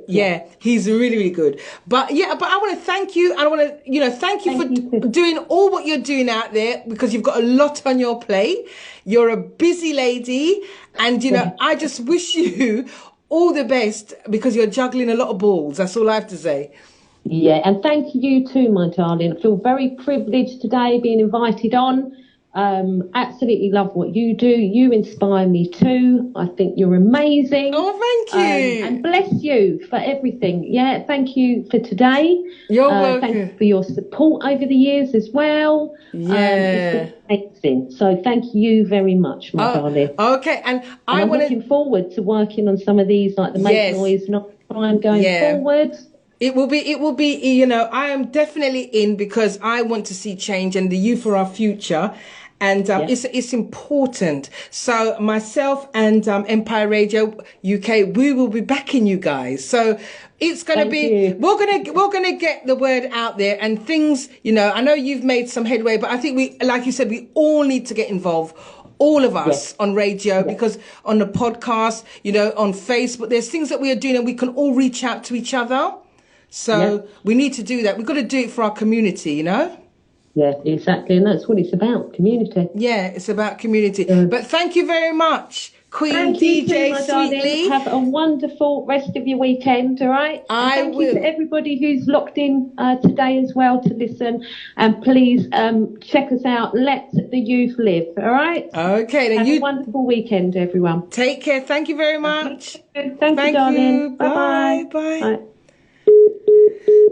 he's really, really good. But I want to thank you. I want to, thank you for doing all what you're doing out there, because you've got a lot on your plate. You're a busy lady, and I just wish you all the best, because you're juggling a lot of balls. That's all I have to say. Yeah, and thank you too, my darling. I feel very privileged today being invited on. Absolutely love what you do. You inspire me too. I think you're amazing. Oh, thank you. And bless you for everything. Yeah, thank you for today. You're welcome. Thank you for your support over the years as well. Yeah. It's been amazing. So thank you very much, my darling. Okay, and I'm looking forward to working on some of these, like the Make Noise Not Crime going forward. It will be, I am definitely in, because I want to see change, and the youth are our future. And it's important. So myself and Empire Radio UK, we will be backing you guys. So it's going to be, we're going to get the word out there, and things, I know you've made some headway, but I think like you said, we all need to get involved. all of us on radio, because on the podcast, you know, on Facebook, there's things that we are doing and we can all reach out to each other. So we need to do that. We've got to do it for our community, you know? Yeah, exactly. And that's what it's about, community. Yeah, it's about community. But thank you very much, Queen DJ Sweetly. Have a wonderful rest of your weekend, all right? Thank you to everybody who's locked in today as well to listen. And please check us out. Let the youth live, all right? Okay. Then have a wonderful weekend, everyone. Take care. Thank you very much. Thank you, darling. Bye-bye. Bye.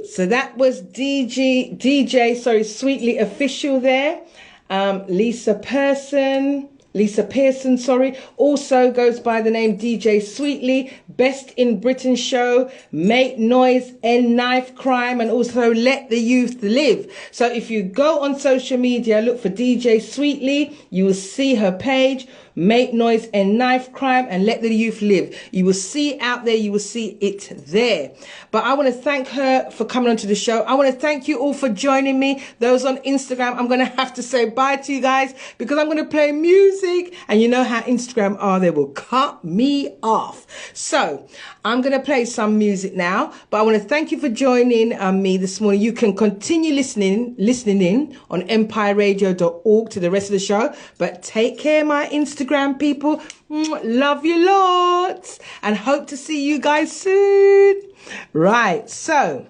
So that was DJ Sweetly Official there. Lisa Pearson, also goes by the name DJ Sweetly, Best in Britain show, Make Noise, End Knife Crime, and also Let the Youth Live. So if you go on social media, look for DJ Sweetly, you will see her page, Make Noise, End Knife Crime, and Let the Youth Live. You will see it out there. You will see it there. But I want to thank her for coming onto the show. I want to thank you all for joining me. Those on Instagram, I'm going to have to say bye to you guys because I'm going to play music. And you know how Instagram are. They will cut me off. So I'm going to play some music now. But I want to thank you for joining me this morning. You can continue listening in on empireradio.org to the rest of the show. But take care, my Instagram people. Love you lots and hope to see you guys soon. Right, so